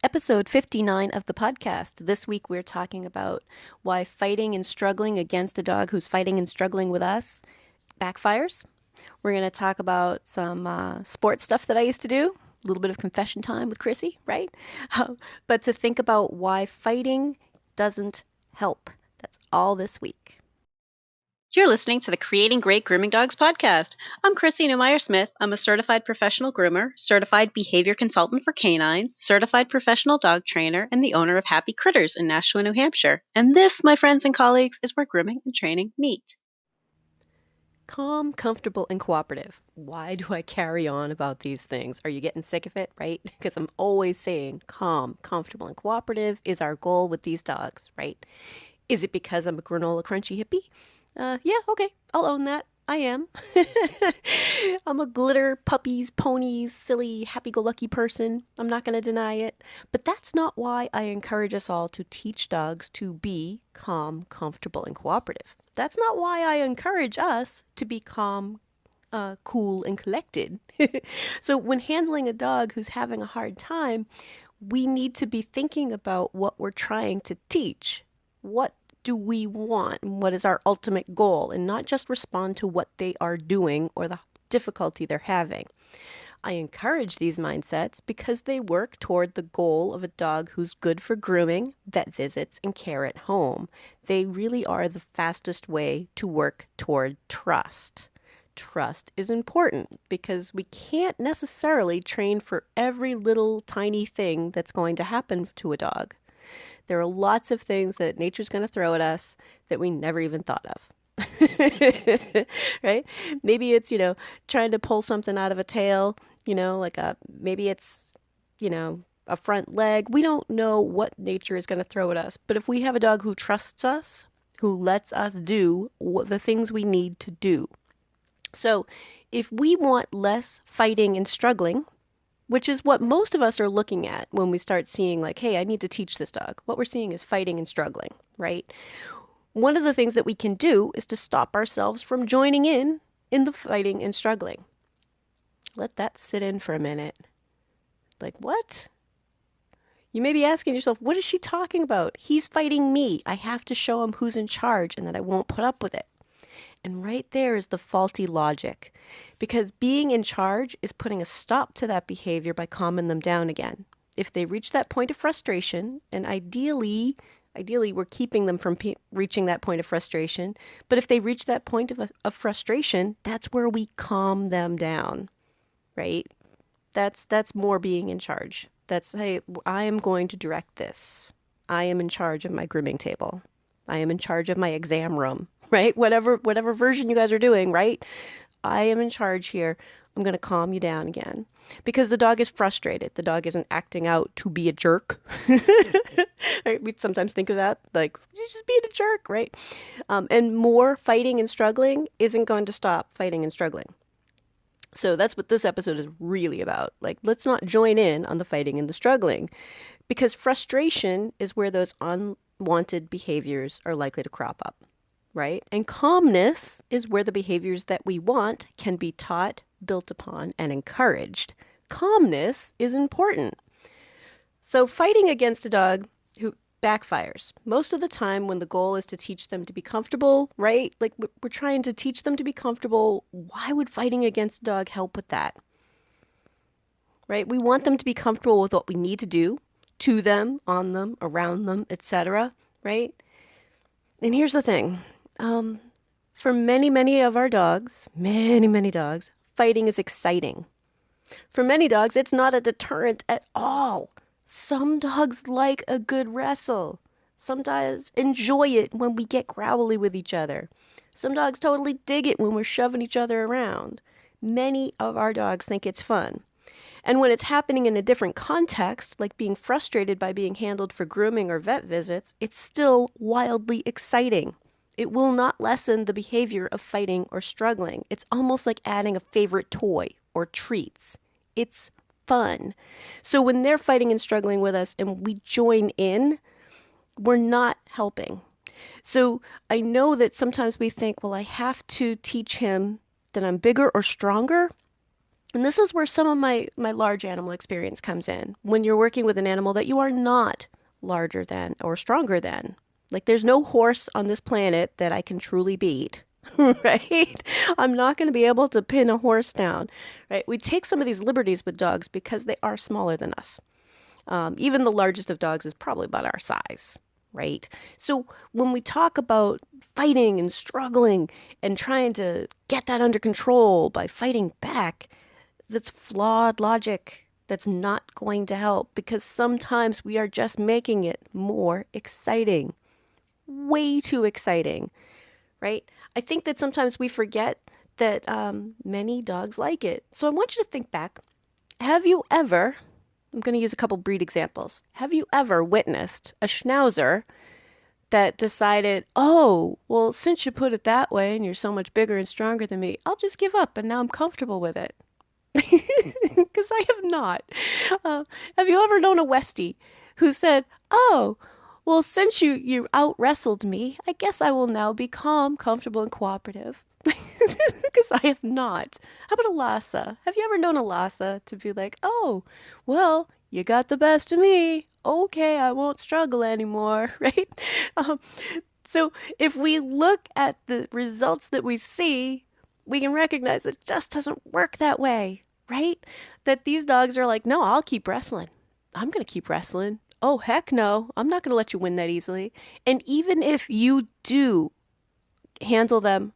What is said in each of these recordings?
Episode 59 of the podcast. This week we're talking about why fighting and struggling against a dog who's fighting and struggling with us backfires. We're going to talk about some sports stuff that I used to do, a little bit of confession time with Chrissy, right? But to think about why fighting doesn't help. That's all this week. You're listening to the Creating Great Grooming Dogs podcast. I'm Chrissy Neumeyer-Smith. I'm a certified professional groomer, certified behavior consultant for canines, certified professional dog trainer, and the owner of Happy Critters in Nashua, New Hampshire. And this, my friends and colleagues, is where grooming and training meet. Calm, comfortable, and cooperative. Why do I carry on about these things? Are you getting sick of it, right? Because I'm always saying calm, comfortable, and cooperative is our goal with these dogs, right? Is it because I'm a granola crunchy hippie? Yeah, okay, I'll own that. I am. I'm a glitter, puppies, ponies, silly, happy-go-lucky person. I'm not going to deny it. But that's not why I encourage us all to teach dogs to be calm, comfortable, and cooperative. That's not why I encourage us to be calm, cool, and collected. So when handling a dog who's having a hard time, we need to be thinking about what we're trying to teach. What do we want? What is our ultimate goal? And not just respond to what they are doing or the difficulty they're having. I encourage these mindsets because they work toward the goal of a dog who's good for grooming, vet visits, and care at home. They really are the fastest way to work toward trust. Trust is important because we can't necessarily train for every little tiny thing that's going to happen to a dog. There are lots of things that nature's going to throw at us that we never even thought of. Right? Maybe it's, trying to pull something out of a tail, maybe it's, a front leg. We don't know what nature is going to throw at us. But if we have a dog who trusts us, who lets us do the things we need to do. So if we want less fighting and struggling, which is what most of us are looking at when we start seeing like, hey, I need to teach this dog. What we're seeing is fighting and struggling, right? One of the things that we can do is to stop ourselves from joining in the fighting and struggling. Let that sit in for a minute. Like, what? You may be asking yourself, what is she talking about? He's fighting me. I have to show him who's in charge and that I won't put up with it. And right there is the faulty logic, because being in charge is putting a stop to that behavior by calming them down again. If they reach that point of frustration, and ideally we're keeping them from reaching that point of frustration, but if they reach that point of frustration, that's where we calm them down, right? That's more being in charge. That's, hey, I am going to direct this. I am in charge of my grooming table. I am in charge of my exam room, right? Whatever version you guys are doing, right? I am in charge here. I'm going to calm you down again because the dog is frustrated. The dog isn't acting out to be a jerk. Right? We sometimes think of that like he's just being a jerk, right? And more fighting and struggling isn't going to stop fighting and struggling. So that's what this episode is really about. Like, let's not join in on the fighting and the struggling because frustration is where those unwanted behaviors are likely to crop up, right? And calmness is where the behaviors that we want can be taught, built upon, and encouraged. Calmness is important. So fighting against a dog who backfires most of the time when the goal is to teach them to be comfortable, right? Like we're trying to teach them to be comfortable. Why would fighting against a dog help with that? Right? We want them to be comfortable with what we need to do to them, on them, around them, etc., right? And here's the thing. For many of our dogs, many dogs, fighting is exciting. For many dogs, it's not a deterrent at all. Some dogs like a good wrestle. Some dogs enjoy it when we get growly with each other. Some dogs totally dig it when we're shoving each other around. Many of our dogs think it's fun. And when it's happening in a different context, like being frustrated by being handled for grooming or vet visits, it's still wildly exciting. It will not lessen the behavior of fighting or struggling. It's almost like adding a favorite toy or treats. It's fun. So when they're fighting and struggling with us and we join in, we're not helping. So I know that sometimes we think, well, I have to teach him that I'm bigger or stronger. And this is where some of my large animal experience comes in. When you're working with an animal that you are not larger than or stronger than. Like there's no horse on this planet that I can truly beat. Right? I'm not going to be able to pin a horse down. Right? We take some of these liberties with dogs because they are smaller than us. Even the largest of dogs is probably about our size, right? So when we talk about fighting and struggling and trying to get that under control by fighting back, that's flawed logic. That's not going to help because sometimes we are just making it more exciting. Way too exciting, right? I think that sometimes we forget that many dogs like it. So I want you to think back. Have you ever, I'm going to use a couple breed examples. Have you ever witnessed a schnauzer that decided, oh, well, since you put it that way and you're so much bigger and stronger than me, I'll just give up and now I'm comfortable with it? Because I have not. Uh, have you ever known a Westie who said, oh, well, since you out wrestled me, I guess I will now be calm, comfortable, and cooperative? Because I have not. How about a Lhasa? Have you ever known a Lhasa to be like, oh, well, you got the best of me. Okay, I won't struggle anymore, right? Um, so if we look at the results that we see, we can recognize it just doesn't work that way, right? That these dogs are like, no, I'll keep wrestling. I'm going to keep wrestling. Oh, heck no. I'm not going to let you win that easily. And even if you do handle them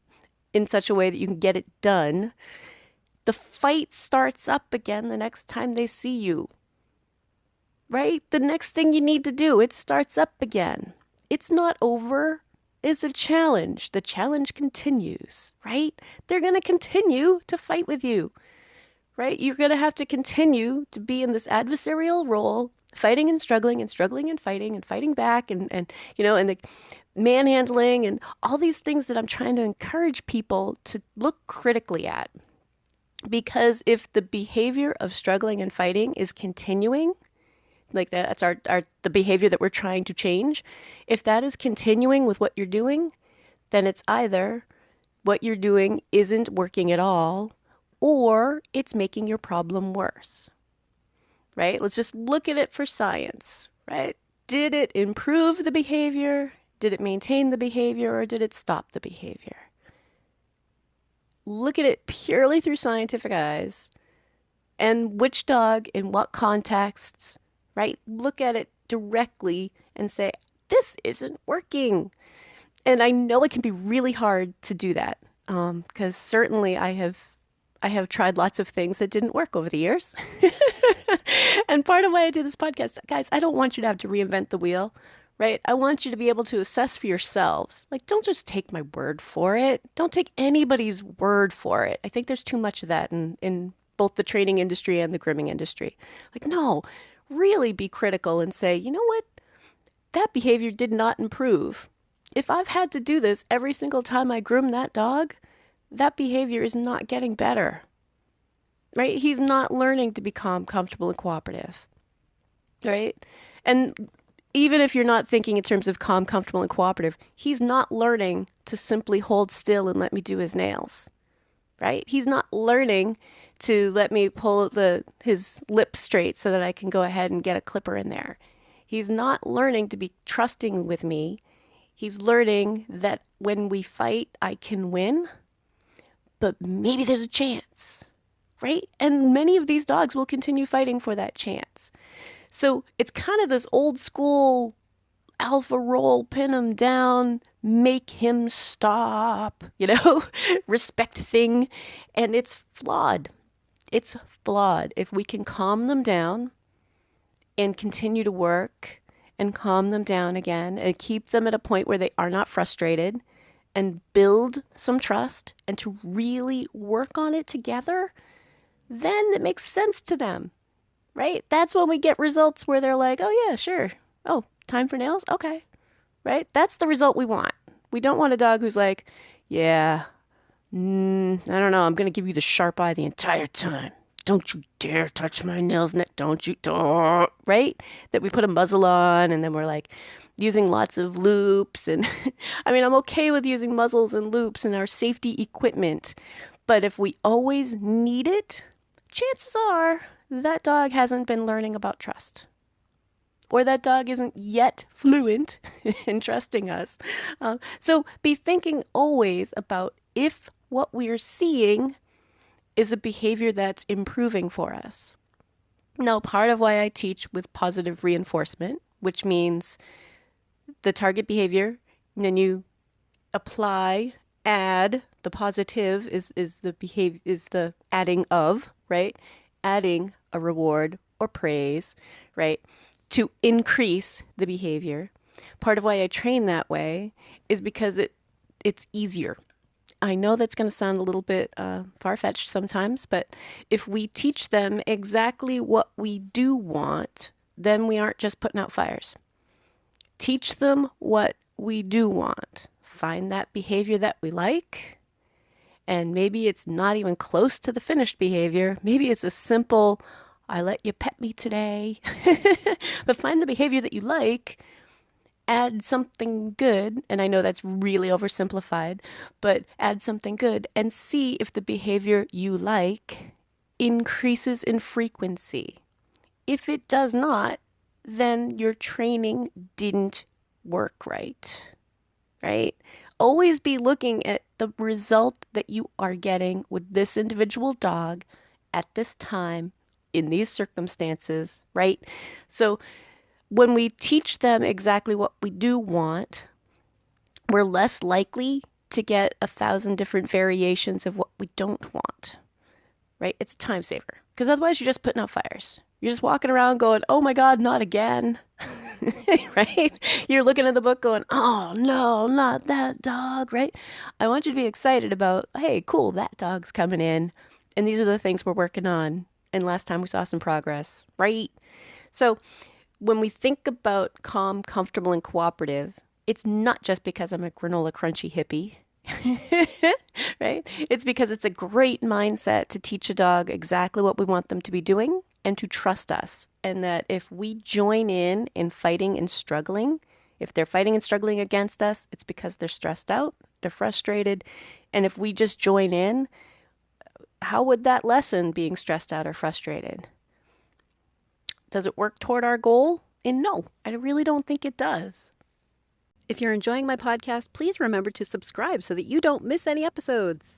in such a way that you can get it done, the fight starts up again the next time they see you, right? The next thing you need to do, it starts up again. It's not over. It's a challenge. The challenge continues, right? They're going to continue to fight with you, right? You're going to have to continue to be in this adversarial role, fighting and struggling and struggling and fighting back and the manhandling and all these things that I'm trying to encourage people to look critically at. Because if the behavior of struggling and fighting is continuing, like that's our the behavior that we're trying to change, if that is continuing with what you're doing, then it's either what you're doing isn't working at all or it's making your problem worse, right? Let's just look at it for science, right? Did it improve the behavior? Did it maintain the behavior or did it stop the behavior? Look at it purely through scientific eyes and which dog in what contexts, right? Look at it directly and say, this isn't working. And I know it can be really hard to do that because certainly I have tried lots of things that didn't work over the years. And part of why I do this podcast, guys, I don't want you to have to reinvent the wheel, right? I want you to be able to assess for yourselves. Like, don't just take my word for it. Don't take anybody's word for it. I think there's too much of that in both the training industry and the grooming industry. Like, no, really be critical and say, you know what? That behavior did not improve. If I've had to do this every single time I groom that dog, that behavior is not getting better, right? He's not learning to be calm, comfortable, and cooperative, right? And even if you're not thinking in terms of calm, comfortable, and cooperative, he's not learning to simply hold still and let me do his nails, right? He's not learning to let me pull his lips straight so that I can go ahead and get a clipper in there. He's not learning to be trusting with me. He's learning that when we fight, I can win, but maybe there's a chance, right? And many of these dogs will continue fighting for that chance. So it's kind of this old school alpha role, pin him down, make him stop, respect thing. And it's flawed. It's flawed. If we can calm them down and continue to work and calm them down again and keep them at a point where they are not frustrated and build some trust and to really work on it together, then it makes sense to them, right? That's when we get results where they're like, oh yeah, sure. Oh, time for nails? Okay. Right? That's the result we want. We don't want a dog who's like, yeah, I don't know. I'm going to give you the sharp eye the entire time. Don't you dare touch my nails, Nick. Don't you, don't, right? That we put a muzzle on and then we're like using lots of loops. And I mean, I'm okay with using muzzles and loops and our safety equipment. But if we always need it chances are that dog hasn't been learning about trust. Or that dog isn't yet fluent in trusting us. So be thinking always about if what we're seeing is a behavior that's improving for us. Now, part of why I teach with positive reinforcement, which means the target behavior, and then you apply, add, the positive is the behavior, is the adding of, right? Adding a reward or praise, right? To increase the behavior. Part of why I train that way is because it's easier. I know that's going to sound a little bit far-fetched sometimes, but if we teach them exactly what we do want, then we aren't just putting out fires. Teach them what we do want. Find that behavior that we like, and maybe it's not even close to the finished behavior. Maybe it's a simple, I let you pet me today. But find the behavior that you like, add something good, and I know that's really oversimplified, but add something good and see if the behavior you like increases in frequency. If it does not, then your training didn't work right, right? Always be looking at the result that you are getting with this individual dog at this time in these circumstances, right? So when we teach them exactly what we do want, we're less likely to get 1,000 different variations of what we don't want, right? It's a time saver because otherwise you're just putting out fires. You're just walking around going, oh my God, not again, right? You're looking at the book going, oh no, not that dog, right? I want you to be excited about, hey, cool, that dog's coming in. And these are the things we're working on. And last time we saw some progress, right? So when we think about calm, comfortable, and cooperative, it's not just because I'm a granola crunchy hippie, right? It's because it's a great mindset to teach a dog exactly what we want them to be doing and to trust us. And that if we join in fighting and struggling, if they're fighting and struggling against us, it's because they're stressed out, they're frustrated. And if we just join in, how would that lessen being stressed out or frustrated? Does it work toward our goal? And no, I really don't think it does. If you're enjoying my podcast, please remember to subscribe so that you don't miss any episodes.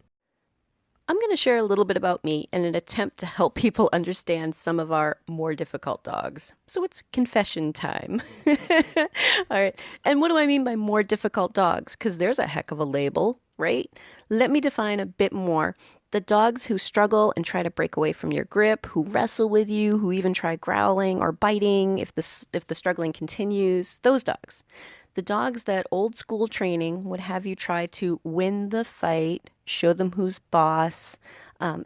I'm going to share a little bit about me in an attempt to help people understand some of our more difficult dogs. So it's confession time. All right. And what do I mean by more difficult dogs? Because there's a heck of a label, right? Let me define a bit more. The dogs who struggle and try to break away from your grip, who wrestle with you, who even try growling or biting if the struggling continues, those dogs. The dogs that old school training would have you try to win the fight, show them who's boss,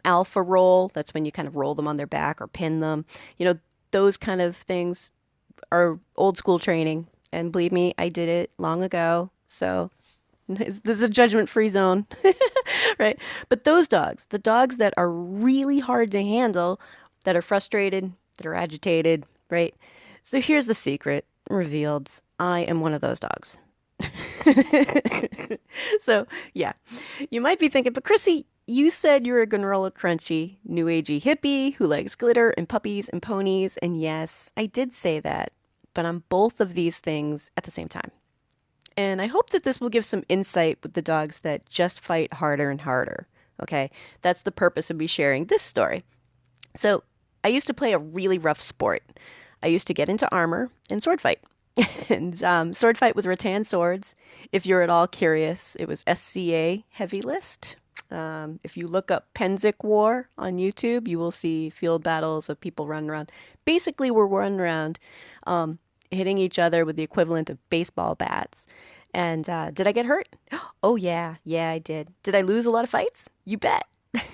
alpha roll, that's when you kind of roll them on their back or pin them. You know, those kind of things are old school training. And believe me, I did it long ago. So this is a judgment-free zone, right? But those dogs, the dogs that are really hard to handle, that are frustrated, that are agitated, right? So here's the secret revealed. I am one of those dogs. So, yeah. You might be thinking, but Chrissy, you said you're a granola crunchy, new agey hippie who likes glitter and puppies and ponies. And yes, I did say that, but I'm both of these things at the same time. And I hope that this will give some insight with the dogs that just fight harder and harder. Okay, that's the purpose of me sharing this story. So I used to play a really rough sport. I used to get into armor and sword fight. And sword fight with rattan swords. If you're at all curious, it was SCA heavy list. If you look up Penzik War on YouTube, you will see field battles of people running around. Basically, we're running around hitting each other with the equivalent of baseball bats. And did I get hurt? Oh, yeah. Yeah, I did. Did I lose a lot of fights? You bet.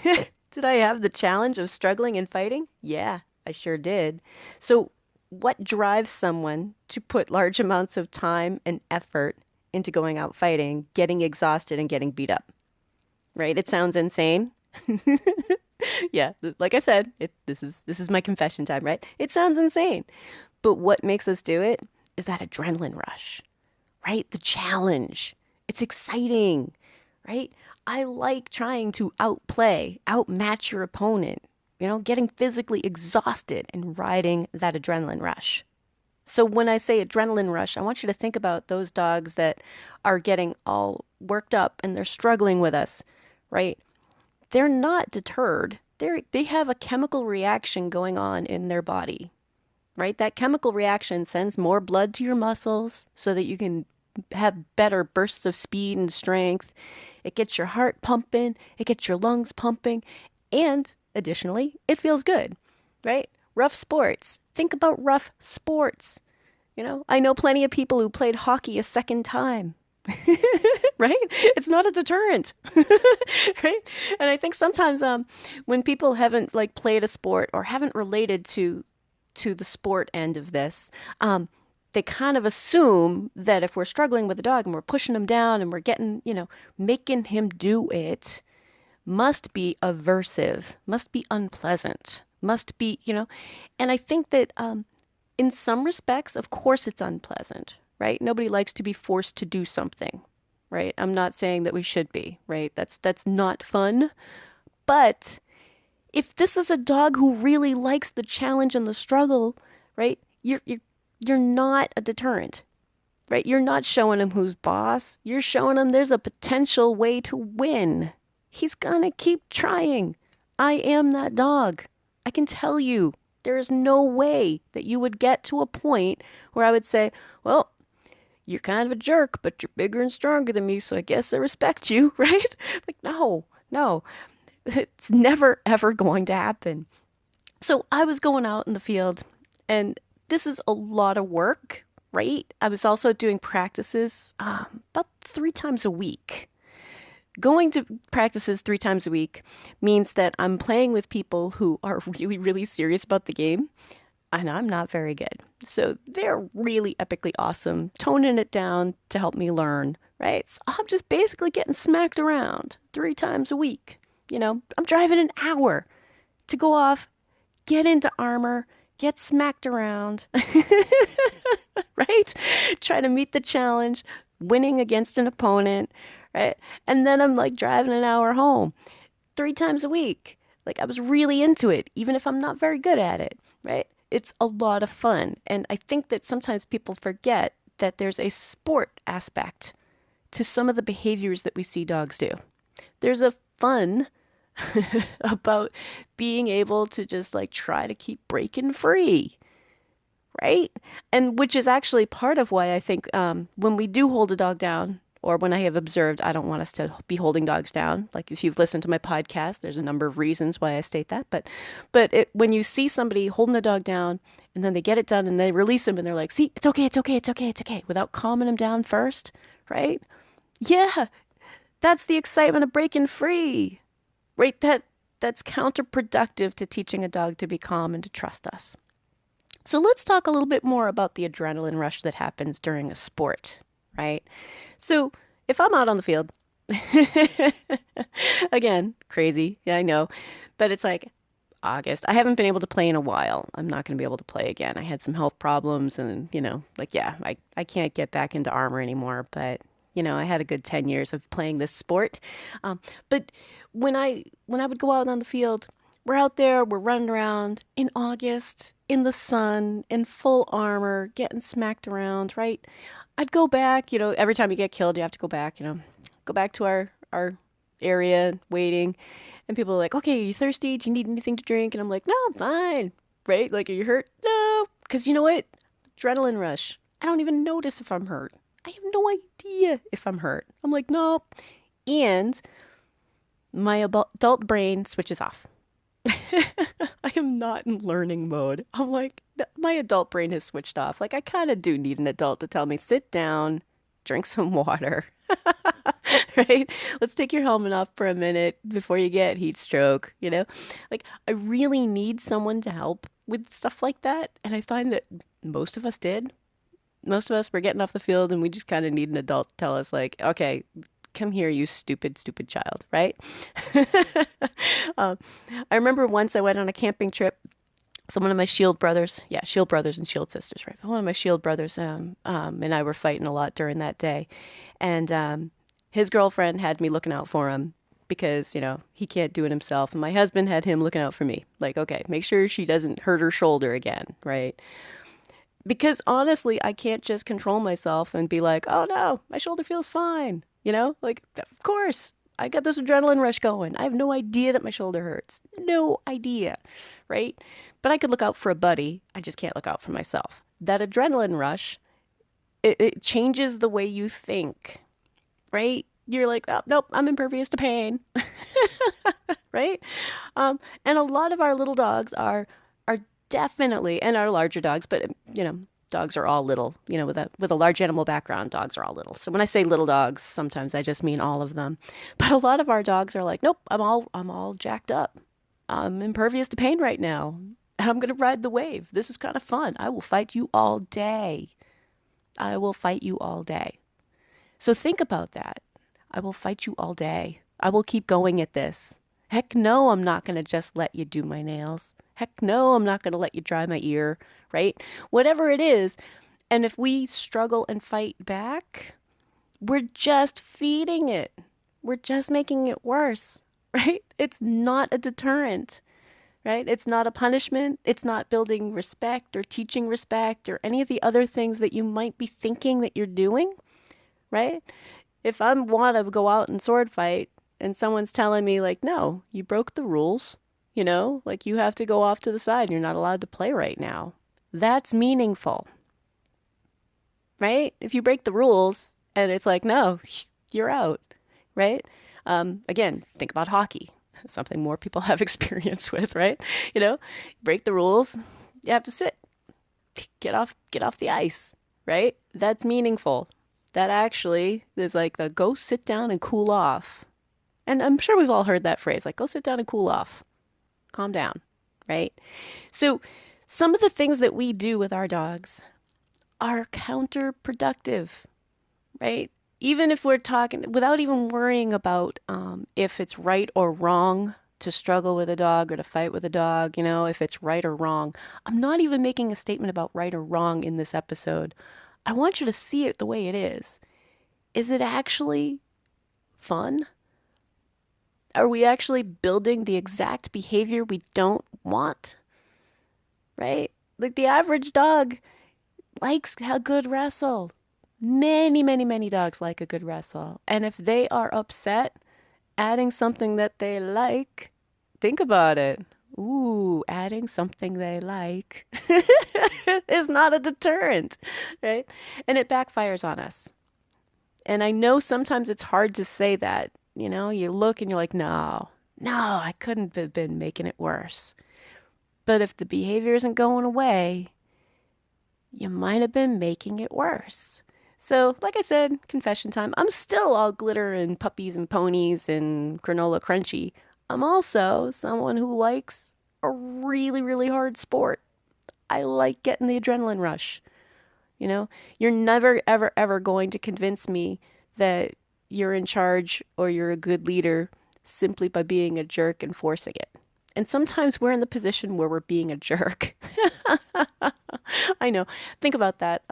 Did I have the challenge of struggling and fighting? Yeah, I sure did. So what drives someone to put large amounts of time and effort into going out fighting, getting exhausted, and getting beat up? Right? It sounds insane. Yeah, like I said, this is my confession time, right? It sounds insane. But what makes us do it is that adrenaline rush, right? The challenge. It's exciting, right? I like trying to outplay, outmatch your opponent. getting physically exhausted and riding that adrenaline rush. So when I say adrenaline rush, I want you to think about those dogs that are getting all worked up and they're struggling with us, right? They're not deterred. They have a chemical reaction going on in their body, right? That chemical reaction sends more blood to your muscles so that you can have better bursts of speed and strength. It gets your heart pumping, it gets your lungs pumping, and additionally, it feels good, right? Rough sports. Think about rough sports. I know plenty of people who played hockey a second time. Right? It's not a deterrent. Right? And I think sometimes when people haven't like played a sport or haven't related to the sport end of this, they kind of assume that if we're struggling with a dog and we're pushing him down and we're getting, making him do it, must be aversive, must be unpleasant, must be, and I think that in some respects, of course, it's unpleasant, right? Nobody likes to be forced to do something, right? I'm not saying that we should be, right? That's not fun. But if this is a dog who really likes the challenge and the struggle, right? You're not a deterrent, right? You're not showing him who's boss. You're showing him there's a potential way to win. He's gonna keep trying. I am that dog. I can tell you, there is no way that you would get to a point where I would say, well, you're kind of a jerk, but you're bigger and stronger than me, so I guess I respect you, right? Like, no, no. It's never, ever going to happen. So I was going out in the field, and this is a lot of work, right? I was also doing practices about 3 times a week. Going to practices 3 times a week means that I'm playing with people who are really, really serious about the game, and I'm not very good. So they're really epically awesome, toning it down to help me learn, right? So I'm just basically getting smacked around 3 times a week. I'm driving an hour to go off, get into armor, get smacked around, right? Try to meet the challenge, winning against an opponent, right? And then I'm like driving an hour home 3 times a week. Like I was really into it, even if I'm not very good at it, right? It's a lot of fun. And I think that sometimes people forget that there's a sport aspect to some of the behaviors that we see dogs do. There's a fun about being able to just like try to keep breaking free, right? And which is actually part of why I think when we do hold a dog down, or when I have observed, I don't want us to be holding dogs down. Like if you've listened to my podcast, there's a number of reasons why I state that. But when you see somebody holding a dog down and then they get it done and they release them and they're like, see, it's okay, it's okay, it's okay, it's okay, without calming them down first, right? Yeah, that's the excitement of breaking free, right? That's counterproductive to teaching a dog to be calm and to trust us. So let's talk a little bit more about the adrenaline rush that happens during a sport, right? So if I'm out on the field, again, crazy, yeah, I know, but it's like August. I haven't been able to play in a while. I'm not going to be able to play again. I had some health problems and, I can't get back into armor anymore, but I had a good 10 years of playing this sport. But when I would go out on the field, we're out there, we're running around in August, in the sun, in full armor, getting smacked around, right? I'd go back, every time you get killed, you have to go back, go back to our area waiting. And people are like, okay, are you thirsty? Do you need anything to drink? And I'm like, no, I'm fine, right? Like, are you hurt? No, because you know what? Adrenaline rush. I don't even notice if I'm hurt. I have no idea if I'm hurt. I'm like, no. And my adult brain switches off. I am not in learning mode. I'm like, my adult brain has switched off. Like, I kind of do need an adult to tell me, sit down, drink some water, right? Let's take your helmet off for a minute before you get heat stroke, Like, I really need someone to help with stuff like that. And I find that most of us did. Most of us were getting off the field and we just kind of need an adult to tell us, like, okay, come here, you stupid, stupid child, right? I remember once I went on a camping trip with one of my Shield brothers. Yeah, Shield brothers and Shield sisters, right? One of my Shield brothers and I were fighting a lot during that day. And his girlfriend had me looking out for him. because, he can't do it himself. And my husband had him looking out for me. Like, okay, make sure she doesn't hurt her shoulder again, right? Because honestly, I can't just control myself and be like, oh no, my shoulder feels fine. Like, of course, I got this adrenaline rush going. I have no idea that my shoulder hurts. No idea, right? But I could look out for a buddy. I just can't look out for myself. That adrenaline rush, it changes the way you think, right? You're like, oh, nope, I'm impervious to pain, right? And a lot of our little dogs are definitely, and our larger dogs, but dogs are all little. With a large animal background, dogs are all little. So when I say little dogs, sometimes I just mean all of them. But a lot of our dogs are like, nope, I'm all jacked up. I'm impervious to pain right now. And I'm gonna ride the wave. This is kind of fun. I will fight you all day. I will fight you all day. So think about that. I will fight you all day. I will keep going at this. Heck no, I'm not going to just let you do my nails. Heck no, I'm not going to let you dry my ear, right? Whatever it is. And if we struggle and fight back, we're just feeding it. We're just making it worse, right? It's not a deterrent, right? It's not a punishment. It's not building respect or teaching respect or any of the other things that you might be thinking that you're doing, right? If I want to go out and sword fight and someone's telling me like, no, you broke the rules, like you have to go off to the side and you're not allowed to play right now. That's meaningful, right? If you break the rules and it's like, no, you're out, right? Again, think about hockey, something more people have experience with, right? Break the rules, you have to sit, get off the ice, right? That's meaningful. That actually is like the go sit down and cool off. And I'm sure we've all heard that phrase, like go sit down and cool off. Calm down, right? So some of the things that we do with our dogs are counterproductive, right? Even if we're talking, without even worrying about if it's right or wrong to struggle with a dog or to fight with a dog, if it's right or wrong. I'm not even making a statement about right or wrong in this episode. I want you to see it the way it is. Is it actually fun? Are we actually building the exact behavior we don't want? Right? Like the average dog likes a good wrestle. Many, many, many dogs like a good wrestle. And if they are upset, adding something that they like, think about it. Ooh, adding something they like is not a deterrent, right? And it backfires on us. And I know sometimes it's hard to say that. You look and you're like, no, I couldn't have been making it worse. But if the behavior isn't going away, you might have been making it worse. So, like I said, confession time. I'm still all glitter and puppies and ponies and granola crunchy. I'm also someone who likes a really, really hard sport. I like getting the adrenaline rush. You're never, ever, ever going to convince me that you're in charge or you're a good leader simply by being a jerk and forcing it. And sometimes we're in the position where we're being a jerk. I know. Think about that.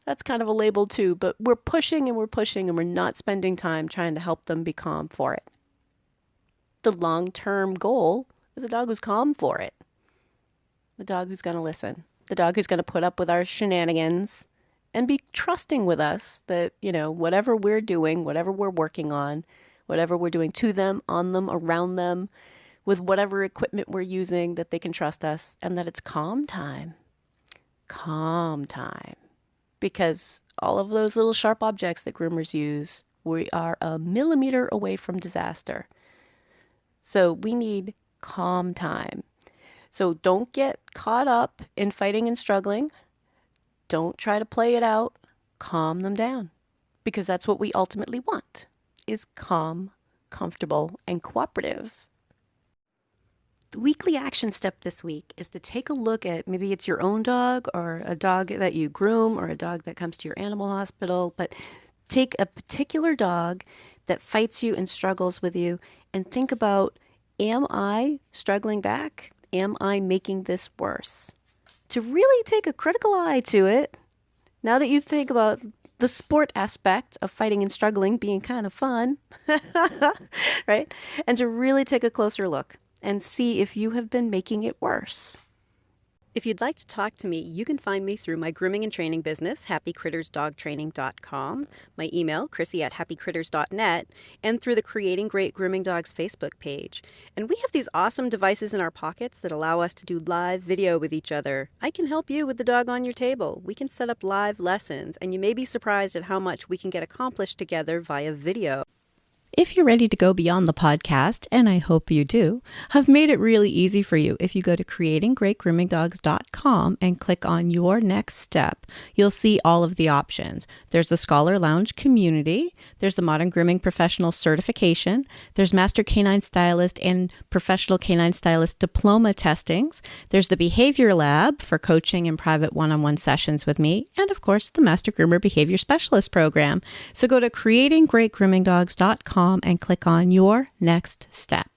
That's kind of a label too, but we're pushing and we're pushing and we're not spending time trying to help them be calm for it. The long-term goal is a dog who's calm for it. The dog who's going to listen. The dog who's going to put up with our shenanigans and be trusting with us that, whatever we're doing, whatever we're working on, whatever we're doing to them, on them, around them, with whatever equipment we're using, that they can trust us and that it's calm time. Calm time. Because all of those little sharp objects that groomers use, we are a millimeter away from disaster. So we need calm time. So don't get caught up in fighting and struggling. Don't try to play it out. Calm them down. Because that's what we ultimately want, is calm, comfortable, and cooperative. The weekly action step this week is to take a look at, maybe it's your own dog or a dog that you groom or a dog that comes to your animal hospital, but take a particular dog that fights you and struggles with you and think about, am I struggling back? Am I making this worse? To really take a critical eye to it, now that you think about the sport aspect of fighting and struggling being kind of fun, right? And to really take a closer look and see if you have been making it worse. If you'd like to talk to me, you can find me through my grooming and training business, happycrittersdogtraining.com, my email, chrissy@happycritters.net, and through the Creating Great Grooming Dogs Facebook page. And we have these awesome devices in our pockets that allow us to do live video with each other. I can help you with the dog on your table. We can set up live lessons, and you may be surprised at how much we can get accomplished together via video. If you're ready to go beyond the podcast, and I hope you do, I've made it really easy for you. If you go to creatinggreatgroomingdogs.com and click on your next step, you'll see all of the options. There's the Scholar Lounge community, there's the Modern Grooming Professional certification, there's Master Canine Stylist and Professional Canine Stylist diploma testings, there's the Behavior Lab for coaching and private one-on-one sessions with me, and of course the Master Groomer Behavior Specialist program. So go to creatinggreatgroomingdogs.com and click on your next step.